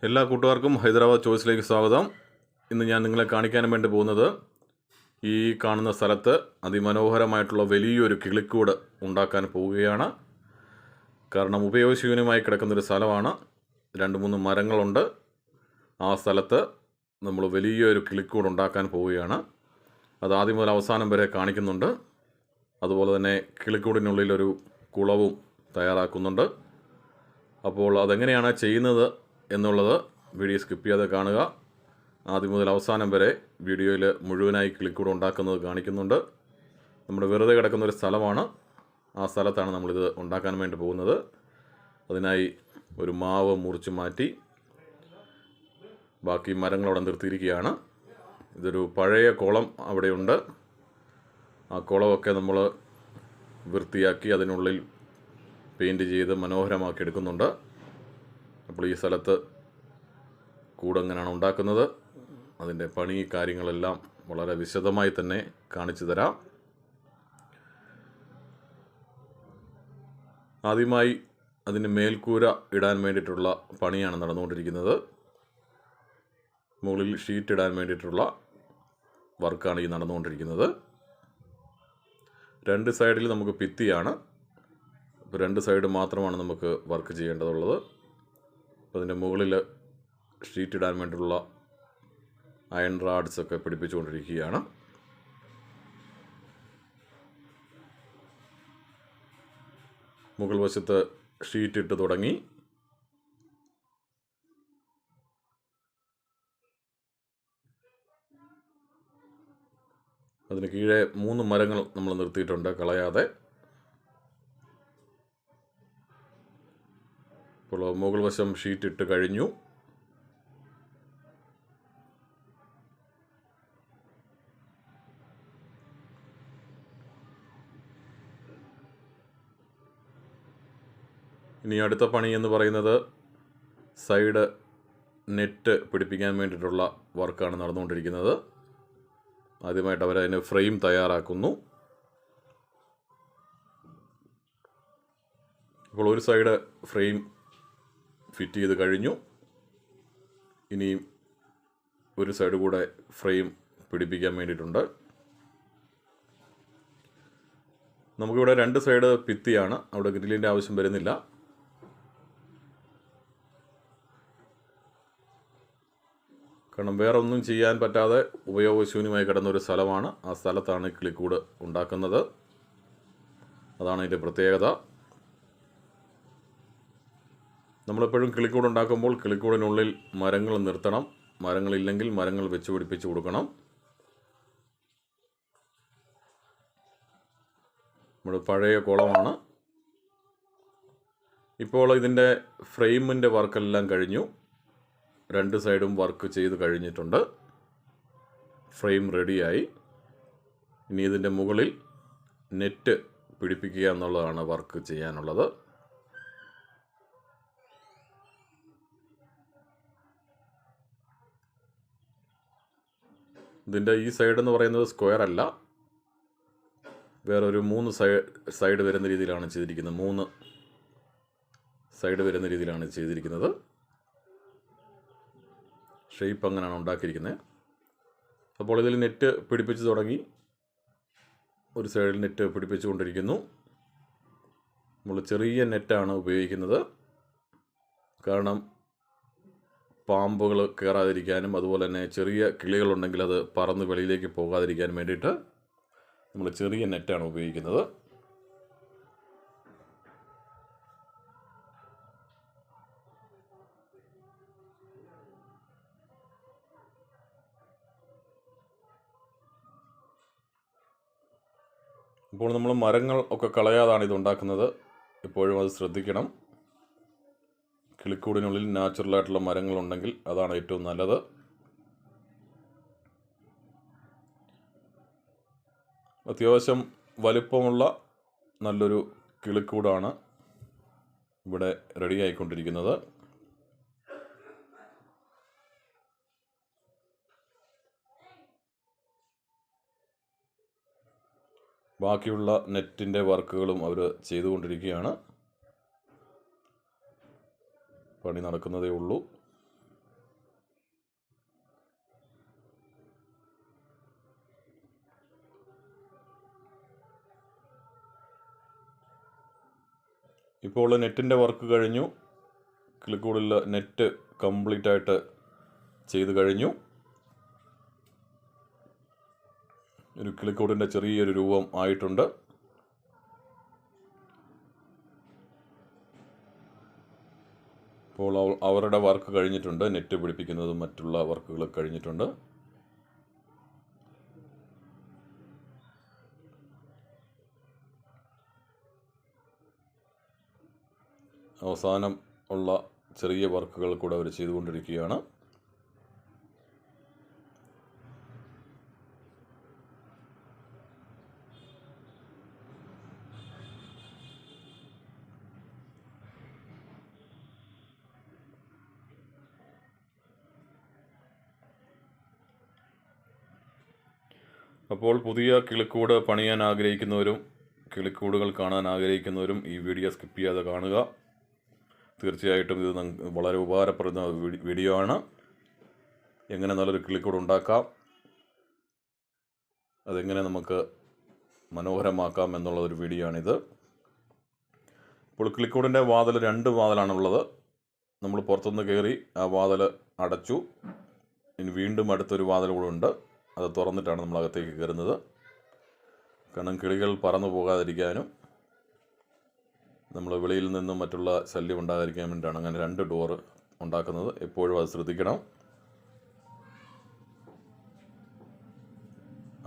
എല്ലാ കൂട്ടുകാർക്കും ഹൈദരാബാദ് ചോയ്സിലേക്ക് സ്വാഗതം. ഇന്ന് ഞാൻ നിങ്ങളെ കാണിക്കാൻ വേണ്ടി പോകുന്നത് ഈ കാണുന്ന സ്ഥലത്ത് അതിമനോഹരമായിട്ടുള്ള വലിയൊരു കിളിക്കൂട് ഉണ്ടാക്കാൻ പോവുകയാണ്. കാരണം ഉപയോഗശൂന്യമായി കിടക്കുന്നൊരു സ്ഥലമാണ്. 2-3 മരങ്ങളുണ്ട്. ആ സ്ഥലത്ത് നമ്മൾ വലിയൊരു കിളിക്കൂട് ഉണ്ടാക്കാൻ പോവുകയാണ്. അത് ആദ്യം മുതൽ അവസാനം വരെ കാണിക്കുന്നുണ്ട്. അതുപോലെ തന്നെ കിളിക്കൂടിനുള്ളിലൊരു കുളവും തയ്യാറാക്കുന്നുണ്ട്. അപ്പോൾ അതെങ്ങനെയാണ് ചെയ്യുന്നത് എന്നുള്ളത് വീഡിയോ സ്കിപ്പ് ചെയ്യാതെ കാണുക. ആദ്യം മുതൽ അവസാനം വരെ വീഡിയോയിൽ മുഴുവനായി കിളിക്കൂട് ഉണ്ടാക്കുന്നത് കാണിക്കുന്നുണ്ട്. നമ്മുടെ വെറുതെ കിടക്കുന്ന ഒരു സ്ഥലമാണ്. ആ സ്ഥലത്താണ് നമ്മളിത് ഉണ്ടാക്കാൻ വേണ്ടി പോകുന്നത്. അതിനായി ഒരു മാവ് മുറിച്ച് മാറ്റി ബാക്കി മരങ്ങളവിടെ നിർത്തിയിരിക്കുകയാണ്. ഇതൊരു പഴയ കുളം അവിടെയുണ്ട്. ആ കുളമൊക്കെ നമ്മൾ വൃത്തിയാക്കി അതിനുള്ളിൽ പെയിൻറ്റ് ചെയ്ത് മനോഹരമാക്കി എടുക്കുന്നുണ്ട്. അപ്പോൾ ഈ സ്ഥലത്ത് കൂടെങ്ങനെയാണ് ഉണ്ടാക്കുന്നത്, അതിൻ്റെ പണി കാര്യങ്ങളെല്ലാം വളരെ വിശദമായി തന്നെ കാണിച്ചു തരാം. ആദ്യമായി അതിന് മേൽക്കൂര ഇടാൻ വേണ്ടിയിട്ടുള്ള പണിയാണ് നടന്നുകൊണ്ടിരിക്കുന്നത്. മുകളിൽ ഷീറ്റ് ഇടാൻ വേണ്ടിയിട്ടുള്ള വർക്കാണ് ഈ നടന്നുകൊണ്ടിരിക്കുന്നത്. 2 സൈഡിൽ നമുക്ക് ഭിത്തിയാണ്. അപ്പോൾ 2 സൈഡ് മാത്രമാണ് നമുക്ക് വർക്ക് ചെയ്യേണ്ടതുള്ളത്. അതിൻ്റെ മുകളിൽ ഷീറ്റ് ഇടാൻ വേണ്ടിയുള്ള അയൺ റാഡ്സ് ഒക്കെ പിടിപ്പിച്ചുകൊണ്ടിരിക്കുകയാണ്. മുകൾ വശത്ത് ഷീറ്റ് ഇട്ട് തുടങ്ങി. അതിന് കീഴെ 3 മരങ്ങൾ നമ്മൾ നിർത്തിയിട്ടുണ്ട് കളയാതെ. ഇപ്പോൾ മുകൾ വശം ഷീറ്റ് ഇട്ട് കഴിഞ്ഞു. ഇനി അടുത്ത പണി എന്ന് പറയുന്നത് സൈഡ് നെറ്റ് പിടിപ്പിക്കാൻ വേണ്ടിയിട്ടുള്ള വർക്കാണ് നടന്നുകൊണ്ടിരിക്കുന്നത്. ആദ്യമായിട്ട് അവരതിന് ഫ്രെയിം തയ്യാറാക്കുന്നു. അപ്പോൾ ഒരു സൈഡ് ഫ്രെയിം ഫിറ്റ് ചെയ്ത് കഴിഞ്ഞു. ഇനിയും ഒരു സൈഡ് കൂടെ ഫ്രെയിം പിടിപ്പിക്കാൻ വേണ്ടിയിട്ടുണ്ട്. നമുക്കിവിടെ 2 സൈഡ് ഭിത്തിയാണ്. അവിടെ ഗ്രില്ലിൻ്റെ ആവശ്യം വരുന്നില്ല. കാരണം വേറെ ഒന്നും ചെയ്യാൻ പറ്റാതെ ഉപയോഗശൂന്യമായി കിടന്നൊരു സ്ഥലമാണ്. ആ സ്ഥലത്താണ് കിളിക്കൂട് ഉണ്ടാക്കുന്നത്. അതാണ് ഇതിൻ്റെ പ്രത്യേകത. നമ്മളെപ്പോഴും കിളിക്കൂട് ഉണ്ടാക്കുമ്പോൾ കിളിക്കൂടിനുള്ളിൽ മരങ്ങൾ നിർത്തണം. മരങ്ങളില്ലെങ്കിൽ മരങ്ങൾ വെച്ച് പിടിപ്പിച്ച് കൊടുക്കണം. നമ്മുടെ പഴയ കുളമാണ്. ഇപ്പോൾ ഇതിൻ്റെ ഫ്രെയിമിൻ്റെ വർക്കെല്ലാം കഴിഞ്ഞു. 2 സൈഡും വർക്ക് ചെയ്ത് കഴിഞ്ഞിട്ടുണ്ട്. ഫ്രെയിം റെഡിയായി. ഇനി ഇതിൻ്റെ മുകളിൽ നെറ്റ് പിടിപ്പിക്കുക എന്നുള്ളതാണ് വർക്ക് ചെയ്യാനുള്ളത്. ഇതിൻ്റെ ഈ സൈഡ് എന്ന് പറയുന്നത് സ്ക്വയർ അല്ല, വേറൊരു 3 സൈഡ് വരുന്ന രീതിയിലാണ് ചെയ്തിരിക്കുന്നത്. 3 സൈഡ് വരുന്ന രീതിയിലാണ് ചെയ്തിരിക്കുന്നത്. ഷേപ്പ് അങ്ങനെയാണ് ഉണ്ടാക്കിയിരിക്കുന്നത്. അപ്പോൾ ഇതിൽ നെറ്റ് പിടിപ്പിച്ച് തുടങ്ങി. ഒരു സൈഡിൽ നെറ്റ് പിടിപ്പിച്ചുകൊണ്ടിരിക്കുന്നു. നമ്മൾ ചെറിയ നെറ്റാണ് ഉപയോഗിക്കുന്നത്. കാരണം പാമ്പുകൾ കയറാതിരിക്കാനും അതുപോലെ തന്നെ ചെറിയ കിളികളുണ്ടെങ്കിൽ അത് പറന്ന് വെളിയിലേക്ക് പോകാതിരിക്കാനും വേണ്ടിയിട്ട് നമ്മൾ ചെറിയ നെറ്റാണ് ഉപയോഗിക്കുന്നത്. ഇപ്പോൾ നമ്മൾ മരങ്ങൾ ഒക്കെ കളയാതാണ് ഇത് ഉണ്ടാക്കുന്നത്. എപ്പോഴും അത് ശ്രദ്ധിക്കണം. കിളിക്കൂടിനുള്ളിൽ നാച്ചുറലായിട്ടുള്ള മരങ്ങളുണ്ടെങ്കിൽ അതാണ് ഏറ്റവും നല്ലത്. അത്യാവശ്യം വലിപ്പമുള്ള നല്ലൊരു കിളിക്കൂടാണ് ഇവിടെ റെഡിയായിക്കൊണ്ടിരിക്കുന്നത്. ബാക്കിയുള്ള നെറ്റിൻ്റെ വർക്കുകളും അവർ ചെയ്തുകൊണ്ടിരിക്കുകയാണ്. പണി നടക്കുന്നതേ ഉള്ളൂ. ഇപ്പോൾ നെറ്റിൻ്റെ വർക്ക് കഴിഞ്ഞു. കിളിക്കൂടിൽ നെറ്റ് കംപ്ലീറ്റ് ആയിട്ട് ചെയ്ത് കഴിഞ്ഞു. ഒരു കിളിക്കൂടിൻ്റെ ചെറിയൊരു രൂപം ആയിട്ടുണ്ട്. അപ്പോൾ അവരുടെ വർക്ക് കഴിഞ്ഞിട്ടുണ്ട്. നെറ്റ് പിടിപ്പിക്കുന്നതും മറ്റുള്ള വർക്കുകൾ കഴിഞ്ഞിട്ടുണ്ട്. അവസാനം ഉള്ള ചെറിയ വർക്കുകൾ കൂടെ അവർ ചെയ്തുകൊണ്ടിരിക്കുകയാണ്. അപ്പോൾ പുതിയ കിളിക്കൂട് പണിയാൻ ആഗ്രഹിക്കുന്നവരും കിളിക്കൂടുകൾ കാണാൻ ആഗ്രഹിക്കുന്നവരും ഈ വീഡിയോ സ്കിപ്പ് ചെയ്യാതെ കാണുക. തീർച്ചയായിട്ടും ഇത് വളരെ ഉപകാരപ്പെടുന്ന വീഡിയോ ആണ്. എങ്ങനെ നല്ലൊരു കിളിക്കൂട് ഉണ്ടാക്കാം, അതെങ്ങനെ നമുക്ക് മനോഹരമാക്കാം എന്നുള്ള ഒരു വീഡിയോ ആണിത്. ഇപ്പോൾ കിളിക്കൂടിൻ്റെ വാതിൽ 2 വാതിലാണുള്ളത്. നമ്മൾ പുറത്തുനിന്ന് കയറി ആ വാതിൽ അടച്ചു. ഇനി വീണ്ടും അടുത്തൊരു വാതിൽ കൂടെ ഉണ്ട്. അത് തുറന്നിട്ടാണ് നമ്മൾ അകത്തേക്ക് കയറുന്നത്. കാരണം കിളികൾ പറന്നു പോകാതിരിക്കാനും നമ്മൾ വെളിയിൽ നിന്നും മറ്റുള്ള ശല്യം ഉണ്ടാകാതിരിക്കാൻ വേണ്ടിയിട്ടാണ് അങ്ങനെ 2 ഡോറ് ഉണ്ടാക്കുന്നത്. എപ്പോഴും അത് ശ്രദ്ധിക്കണം.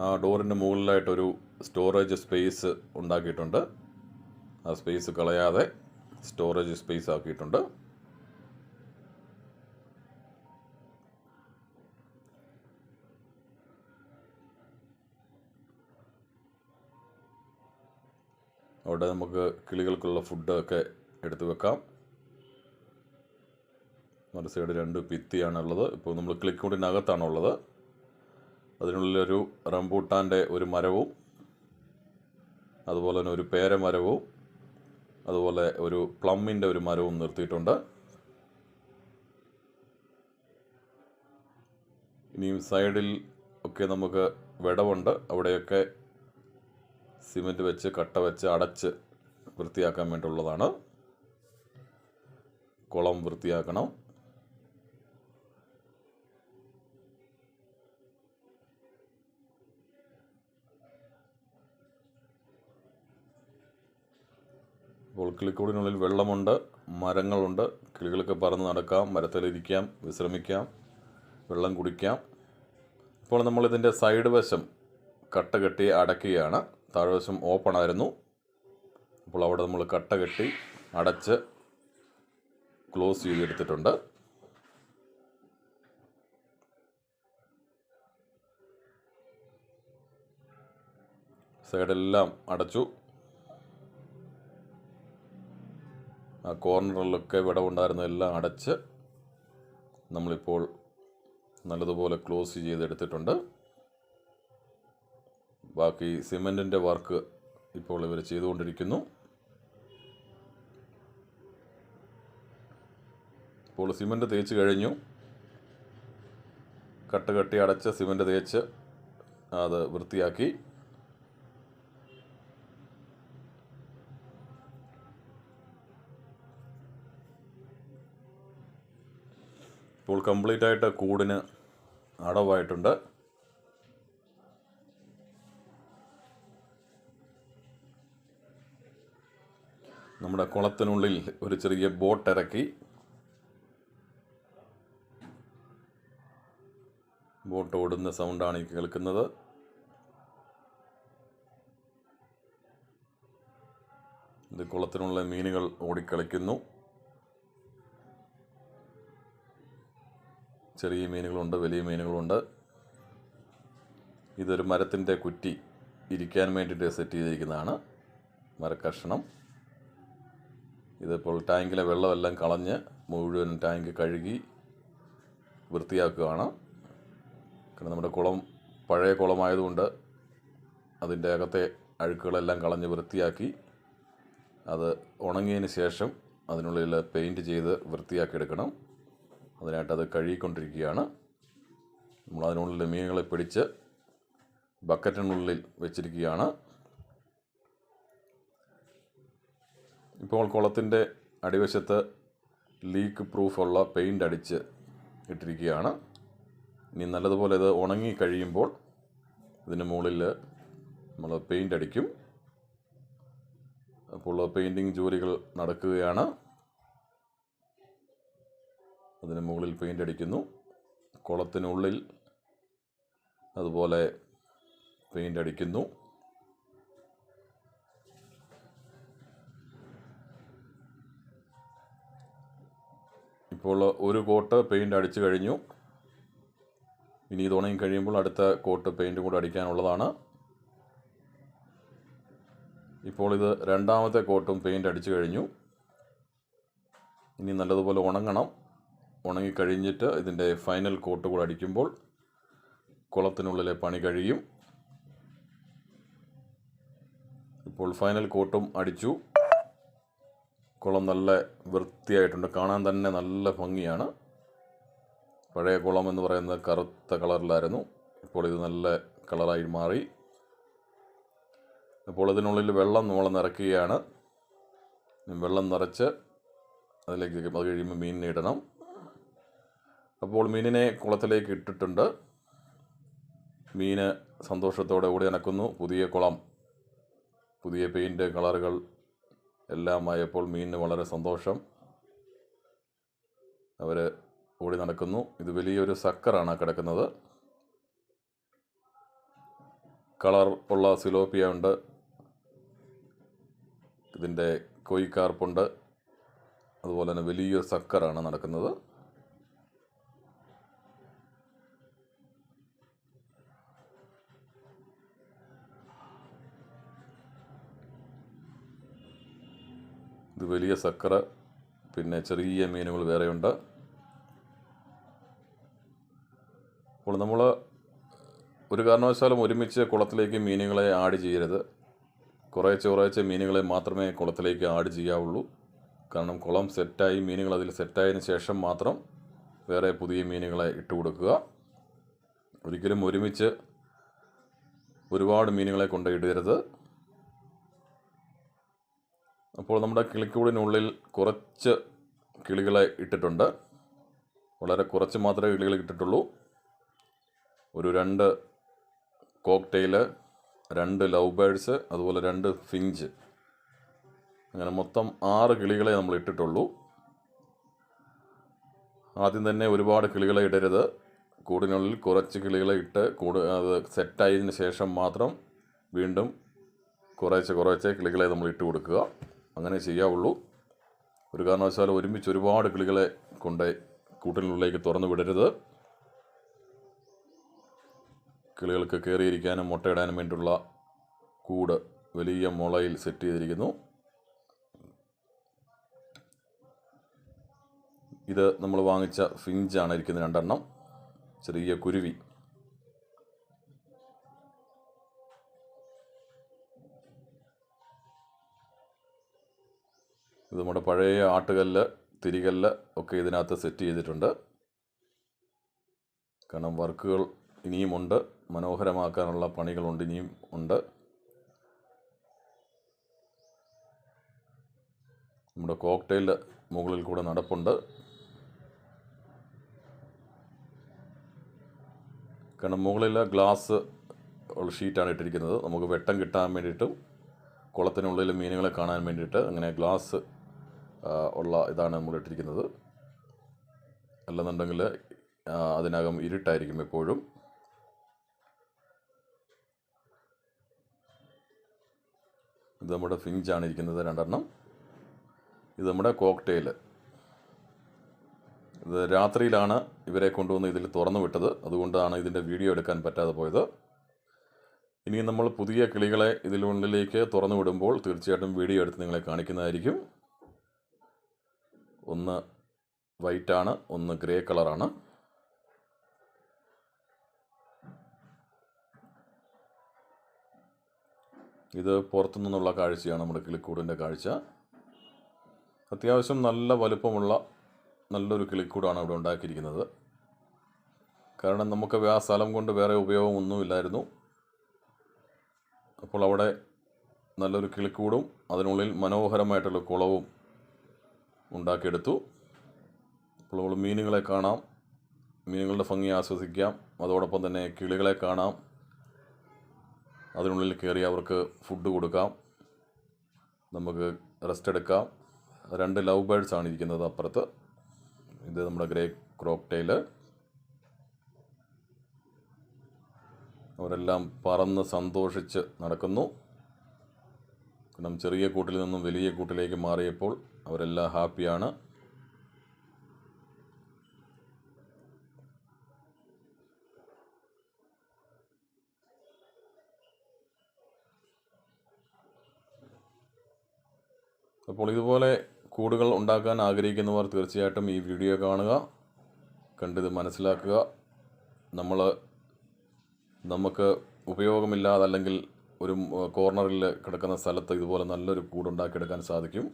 ആ ഡോറിൻ്റെ മുകളിലായിട്ടൊരു സ്റ്റോറേജ് സ്പേസ് ഉണ്ടാക്കിയിട്ടുണ്ട്. ആ സ്പേസ് കളയാതെ സ്റ്റോറേജ് സ്പേസ് ആക്കിയിട്ടുണ്ട്. അവിടെ നമുക്ക് കിളികൾക്കുള്ള ഫുഡൊക്കെ എടുത്തു വെക്കാം. മറു സൈഡ് 2 ഭിത്തിയാണുള്ളത്. ഇപ്പോൾ നമ്മൾ കിളിക്കൂടിനകത്താണുള്ളത്. അതിനുള്ളിലൊരു റംബൂട്ടാൻ്റെ ഒരു മരവും അതുപോലെ തന്നെ ഒരു പേരമരവും അതുപോലെ ഒരു പ്ലമ്മിൻ്റെ ഒരു മരവും നിർത്തിയിട്ടുണ്ട്. ഇനിയും സൈഡിൽ ഒക്കെ നമുക്ക് വിടവുണ്ട്. അവിടെയൊക്കെ സിമെൻറ്റ് വെച്ച് കട്ട വെച്ച് അടച്ച് വൃത്തിയാക്കാൻ വേണ്ടിയുള്ളതാണ്. കുളം വൃത്തിയാക്കണം. അപ്പോൾ കിളിക്കൂടിനുള്ളിൽ വെള്ളമുണ്ട്, മരങ്ങളുണ്ട്. കിളികൾക്ക് പറന്ന് നടക്കാം, മരത്തിലിരിക്കാം, വിശ്രമിക്കാം, വെള്ളം കുടിക്കാം. ഇപ്പോൾ നമ്മളിതിൻ്റെ സൈഡ് വശം കട്ട കെട്ടി അടയ്ക്കുകയാണ്. താഴ്വശം ഓപ്പൺ ആയിരുന്നു. അപ്പോൾ അവിടെ നമ്മൾ കട്ട കെട്ടി അടച്ച് ക്ലോസ് ചെയ്തെടുത്തിട്ടുണ്ട്. സൈഡെല്ലാം അടച്ചു. ആ കോർണറിലൊക്കെ വിടവുണ്ടായിരുന്നതെല്ലാം അടച്ച് നമ്മളിപ്പോൾ നല്ലതുപോലെ ക്ലോസ് ചെയ്തെടുത്തിട്ടുണ്ട്. ബാക്കി സിമെൻറ്റിൻ്റെ വർക്ക് ഇപ്പോൾ ഇവർ ചെയ്തുകൊണ്ടിരിക്കുന്നു. ഇപ്പോൾ സിമെൻറ്റ് തേച്ച് കഴിഞ്ഞു. കട്ട കെട്ടി അടച്ച് സിമെൻറ്റ് തേച്ച് അത് വൃത്തിയാക്കി. ഇപ്പോൾ കംപ്ലീറ്റ് ആയിട്ട് കൂടിന് അടവായിട്ടുണ്ട്. നമ്മുടെ കുളത്തിനുള്ളിൽ ഒരു ചെറിയ ബോട്ട് ഇറക്കി. ബോട്ട് ഓടുന്ന സൗണ്ടാണ് ഈ കേൾക്കുന്നത്. ഇത് കുളത്തിനുള്ള മീനുകൾ ഓടിക്കളിക്കുന്നു. ചെറിയ മീനുകളുണ്ട്, വലിയ മീനുകളുണ്ട്. ഇതൊരു മരത്തിൻ്റെ കുറ്റി ഇരിക്കാൻ വേണ്ടിയിട്ട് സെറ്റ് ചെയ്തിരിക്കുന്നതാണ്, മരക്കഷ്ണം. ഇതിപ്പോൾ ടാങ്കിലെ വെള്ളമെല്ലാം കളഞ്ഞ് മുഴുവൻ ടാങ്ക് കഴുകി വൃത്തിയാക്കുകയാണ്. കാരണം നമ്മുടെ കുളം പഴയ കുളമായതുകൊണ്ട് അതിൻ്റെ അകത്തെ അഴുക്കുകളെല്ലാം കളഞ്ഞ് വൃത്തിയാക്കി അത് ഉണങ്ങിയതിന് ശേഷം അതിനുള്ളിൽ പെയിൻറ്റ് ചെയ്ത് വൃത്തിയാക്കിയെടുക്കണം. അതിനായിട്ട് അത് കഴുകിക്കൊണ്ടിരിക്കുകയാണ്. നമ്മൾ അതിനുള്ളിൽ മീനുകളെ പിടിച്ച് ബക്കറ്റിനുള്ളിൽ വെച്ചിരിക്കുകയാണ്. ഇപ്പോൾ കുളത്തിൻ്റെ അടിവശത്ത് ലീക്ക് പ്രൂഫുള്ള പെയിൻ്റ് അടിച്ച് ഇട്ടിരിക്കുകയാണ്. ഇനി നല്ലതുപോലെ ഇത് ഉണങ്ങി കഴിയുമ്പോൾ ഇതിന് മുകളിൽ നമ്മൾ പെയിൻ്റ് അടിക്കും. അപ്പോൾ പെയിൻറ്റിങ് ജോലികൾ നടക്കുകയാണ്. അതിന് മുകളിൽ പെയിൻ്റ് അടിക്കുന്നു. കുളത്തിനുള്ളിൽ അതുപോലെ പെയിൻ്റ് അടിക്കുന്നു. ഇപ്പോൾ ഒരു കോട്ട് പെയിൻ്റ് അടിച്ചു കഴിഞ്ഞു. ഇനി ഇത് ഉണങ്ങി കഴിയുമ്പോൾ അടുത്ത കോട്ട് പെയിൻ്റ് കൂടെ അടിക്കാനുള്ളതാണ്. ഇപ്പോൾ ഇത് രണ്ടാമത്തെ കോട്ടും പെയിൻ്റ് അടിച്ചു കഴിഞ്ഞു. ഇനി നല്ലതുപോലെ ഉണങ്ങണം. ഉണങ്ങിക്കഴിഞ്ഞിട്ട് ഇതിൻ്റെ ഫൈനൽ കോട്ട് കൂടെ അടിക്കുമ്പോൾ കുളത്തിനുള്ളിലെ പണി കഴിയും. ഇപ്പോൾ ഫൈനൽ കോട്ടും അടിച്ചു. കുളം നല്ല വൃത്തിയായിട്ടുണ്ട്. കാണാൻ തന്നെ നല്ല ഭംഗിയാണ്. പഴയ കുളം എന്ന് പറയുന്നത് കറുത്ത കളറിലായിരുന്നു. ഇപ്പോൾ ഇത് നല്ല കളറായി മാറി. അപ്പോൾ ഇതിനുള്ളിൽ വെള്ളം നമ്മൾ നിറയ്ക്കുകയാണ്. വെള്ളം നിറച്ച് അതിലേക്ക് അത് കഴിയുമ്പോൾ മീനിനെ ഇടണം. അപ്പോൾ മീനിനെ കുളത്തിലേക്ക് ഇട്ടിട്ടുണ്ട്. മീന് സന്തോഷത്തോടെ ഓടി നടക്കുന്നു. പുതിയ കുളം, പുതിയ പെയിൻറ്റ് കളറുകൾ എല്ലാം ആയപ്പോൾ മീനിന് വളരെ സന്തോഷം. അവർ ഓടി നടക്കുന്നു. ഇത് വലിയൊരു സക്കറാണ് കിടക്കുന്നത്. കളർ ഉള്ള സിലോപ്പിയ ഉണ്ട്. ഇതിൻ്റെ കൊയ്ക്കാർപ്പുണ്ട്. അതുപോലെ തന്നെ വലിയൊരു സക്കറാണ് നടക്കുന്നത്. ഇത് വലിയ സക്കറ്, പിന്നെ ചെറിയ മീനുകൾ വേറെയുണ്ട്. അപ്പോൾ നമ്മൾ ഒരു കാരണവശാലും ഒരുമിച്ച് കുളത്തിലേക്ക് മീനുകളെ ആഡ് ചെയ്യരുത്. കുറേശ്ശെ മീനുകളെ മാത്രമേ കുളത്തിലേക്ക് ആഡ് ചെയ്യാവുള്ളൂ. കാരണം കുളം സെറ്റായി മീനുകൾ അതിൽ സെറ്റായതിന് ശേഷം മാത്രം വേറെ പുതിയ മീനുകളെ ഇട്ട് കൊടുക്കുക. ഒരിക്കലും ഒരുമിച്ച് ഒരുപാട് മീനുകളെ കൊണ്ടിടരുത്. അപ്പോൾ നമ്മുടെ കിളിക്കൂടിനുള്ളിൽ കുറച്ച് കിളികളെ ഇട്ടിട്ടുണ്ട്. വളരെ കുറച്ച് മാത്രമേ കിളികൾ ഇട്ടിട്ടുള്ളൂ. ഒരു 2 കോക്ടെയിൽ, 2 ലവ് ബേഡ്സ്, അതുപോലെ 2 ഫിഞ്ച്, അങ്ങനെ മൊത്തം 6 കിളികളെ നമ്മൾ ഇട്ടിട്ടുള്ളൂ. ആദ്യം തന്നെ ഒരുപാട് കിളികളെ ഇടരുത്. കൂടിനുള്ളിൽ കുറച്ച് കിളികളെ ഇട്ട് അത് സെറ്റായതിന് ശേഷം മാത്രം വീണ്ടും കുറേശ്ശെ കിളികളെ നമ്മൾ ഇട്ട് കൊടുക്കുക. അങ്ങനെ ചെയ്യാവുള്ളൂ. ഒരു കാരണവശാലും ഒരുമിച്ച് ഒരുപാട് കിളികളെ കൊണ്ട് കൂട്ടിനുള്ളിലേക്ക് തുറന്നു വിടരുത്. കിളികൾക്ക് കയറിയിരിക്കാനും മുട്ടയിടാനും വേണ്ടിയുള്ള കൂട് വലിയ മുളയിൽ സെറ്റ് ചെയ്തിരിക്കുന്നു. ഇത് നമ്മൾ വാങ്ങിച്ച ഫിഞ്ചാണ് ഇരിക്കുന്നത്, 2 എണ്ണം. ചെറിയ കുരുവി. ഇത് നമ്മുടെ പഴയ ആട്ടുകല്ല്, തിരികല്ല് ഒക്കെ ഇതിനകത്ത് സെറ്റ് ചെയ്തിട്ടുണ്ട്. കാരണം വർക്കുകൾ ഇനിയുമുണ്ട്, മനോഹരമാക്കാനുള്ള പണികളുണ്ട്, ഇനിയും ഉണ്ട്. നമ്മുടെ കോക്ടെയിൽ മുകളിൽ കൂടെ നടപ്പുണ്ട്. കാരണം മുകളിൽ ഗ്ലാസ് ഷീറ്റാണ് ഇട്ടിരിക്കുന്നത്. നമുക്ക് വെട്ടം കിട്ടാൻ വേണ്ടിയിട്ടും കുളത്തിനുള്ളിൽ മീനുകളെ കാണാൻ വേണ്ടിയിട്ട് അങ്ങനെ ഗ്ലാസ് ഉള്ള ഇതാണ് നമ്മൾ ഇട്ടിരിക്കുന്നത്. അല്ലെന്നുണ്ടെങ്കിൽ അതിനകം ഇരുട്ടായിരിക്കും എപ്പോഴും. ഇത് നമ്മുടെ ഫിഞ്ചാണ് ഇരിക്കുന്നത്, 2 എണ്ണം. ഇത് നമ്മുടെ കോക്ടെയിൽ. ഇത് രാത്രിയിലാണ് ഇവരെ കൊണ്ടുവന്ന് ഇതിൽ തുറന്നു വിട്ടത്. അതുകൊണ്ടാണ് ഇതിൻ്റെ വീഡിയോ എടുക്കാൻ പറ്റാതെ പോയത്. ഇനി നമ്മൾ പുതിയ കിളികളെ ഇതിനുള്ളിലേക്ക് തുറന്നു വിടുമ്പോൾ തീർച്ചയായിട്ടും വീഡിയോ എടുത്ത് നിങ്ങളെ കാണിക്കുന്നതായിരിക്കും. ഒന്ന് വൈറ്റാണ്, ഒന്ന് ഗ്രേ കളറാണ്. ഇത് പുറത്തു നിന്നുള്ള കാഴ്ചയാണ് നമ്മുടെ കിളിക്കൂടിൻ്റെ കാഴ്ച. അത്യാവശ്യം നല്ല വലുപ്പമുള്ള നല്ലൊരു കിളിക്കൂടാണ് ഇവിടെ ഉണ്ടാക്കിയിരിക്കുന്നത്. കാരണം നമുക്ക് ആ സ്ഥലം കൊണ്ട് വേറെ ഉപയോഗമൊന്നുമില്ലായിരുന്നു. അപ്പോൾ അവിടെ നല്ലൊരു കിളിക്കൂടും അതിനുള്ളിൽ മനോഹരമായിട്ടുള്ള കുളവും ഉണ്ടാക്കിയെടുത്തു. അപ്പോൾ നമ്മൾ മീനുകളെ കാണാം, മീനുകളുടെ ഭംഗി ആസ്വദിക്കാം, അതോടൊപ്പം തന്നെ കിളികളെ കാണാം. അതിനുള്ളിൽ കയറി അവർക്ക് ഫുഡ് കൊടുക്കാം, നമുക്ക് റെസ്റ്റ് എടുക്കാം. 2 ലവ് ബേഡ്സ് ആണ് ഇരിക്കുന്നത് അപ്പുറത്ത്. ഇത് നമ്മുടെ ഗ്രേ ക്രോക്ടെയിൽ. അവരെല്ലാം പറന്ന് സന്തോഷിച്ച് നടക്കുന്നു. കാരണം ചെറിയ കൂട്ടിൽ നിന്നും വലിയ കൂട്ടിലേക്ക് മാറിയപ്പോൾ അവരെല്ലാം ഹാപ്പിയാണ്. അപ്പോൾ ഇതുപോലെ കൂടുകൾ ഉണ്ടാക്കാൻ ആഗ്രഹിക്കുന്നവർ തീർച്ചയായിട്ടും ഈ വീഡിയോ കാണുക, കണ്ടിത് മനസ്സിലാക്കുക. നമുക്ക് ഉപയോഗമില്ലാതെ അല്ലെങ്കിൽ ഒരു കോർണറിൽ കിടക്കുന്ന സ്ഥലത്ത് ഇതുപോലെ നല്ലൊരു കൂടുണ്ടാക്കിയെടുക്കാൻ സാധിക്കും.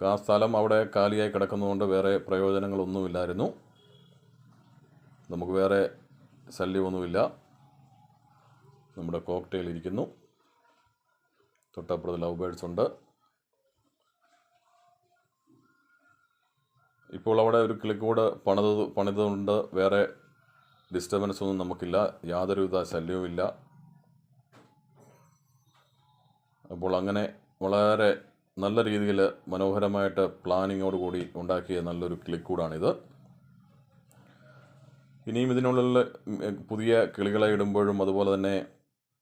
ആ സ്ഥലം അവിടെ കാലിയായി കിടക്കുന്നതുകൊണ്ട് വേറെ പ്രയോജനങ്ങളൊന്നുമില്ലായിരുന്നു. നമുക്ക് വേറെ ശല്യമൊന്നുമില്ല. നമ്മുടെ കോക്ടെയിൽ ഇരിക്കുന്നു, തൊട്ടപ്പുറത്ത് ലവ് ബേഡ്സ് ഉണ്ട്. ഇപ്പോൾ അവിടെ ഒരു കിളിക്കൂട് പണിതുകൊണ്ട് വേറെ ഡിസ്റ്റർബൻസ് ഒന്നും നമുക്കില്ല, യാതൊരുവിധ ശല്യവുമില്ല. അപ്പോൾ അങ്ങനെ വളരെ നല്ല രീതിയിൽ മനോഹരമായിട്ട് പ്ലാനിങ്ങോടുകൂടി ഉണ്ടാക്കിയ നല്ലൊരു കിളിക്കൂടാണിത്. ഇനിയും ഇതിനുള്ളിൽ പുതിയ കിളികളെ ഇടുമ്പോഴും അതുപോലെ തന്നെ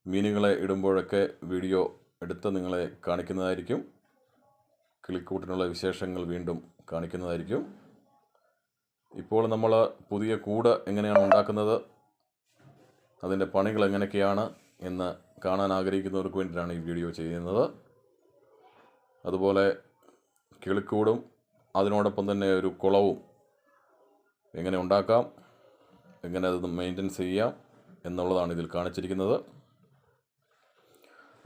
മീനുകളെ ഇടുമ്പോഴൊക്കെ വീഡിയോ എടുത്ത് നിങ്ങളെ കാണിക്കുന്നതായിരിക്കും. കിളിക്കൂട്ടിനുള്ള വിശേഷങ്ങൾ വീണ്ടും കാണിക്കുന്നതായിരിക്കും. ഇപ്പോൾ നമ്മൾ പുതിയ കൂട് എങ്ങനെയാണ് ഉണ്ടാക്കുന്നത്, അതിൻ്റെ പണികൾ എങ്ങനെയൊക്കെയാണ് എന്ന് കാണാൻ ആഗ്രഹിക്കുന്നവർക്ക് വേണ്ടിയിട്ടാണ് ഈ വീഡിയോ ചെയ്യുന്നത്. അതുപോലെ കിളിക്കൂടും അതിനോടൊപ്പം തന്നെ ഒരു കുളവും എങ്ങനെ ഉണ്ടാക്കാം, എങ്ങനെ അത് മെയിൻ്റെനൻസ് ചെയ്യാം എന്നുള്ളതാണ് ഇതിൽ കാണിച്ചിരിക്കുന്നത്.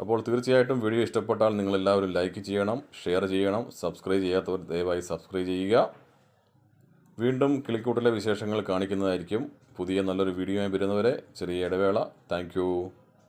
അപ്പോൾ തീർച്ചയായിട്ടും വീഡിയോ ഇഷ്ടപ്പെട്ടാൽ നിങ്ങളെല്ലാവരും ലൈക്ക് ചെയ്യണം, ഷെയർ ചെയ്യണം. സബ്സ്ക്രൈബ് ചെയ്യാത്തവർ ദയവായി സബ്സ്ക്രൈബ് ചെയ്യുക. വീണ്ടും കിളിക്കൂട്ടിലെ വിശേഷങ്ങൾ കാണിക്കുന്നതായിരിക്കും. പുതിയ നല്ലൊരു വീഡിയോയുമായി വരുന്നവരെ ചെറിയ ഇടവേള. താങ്ക്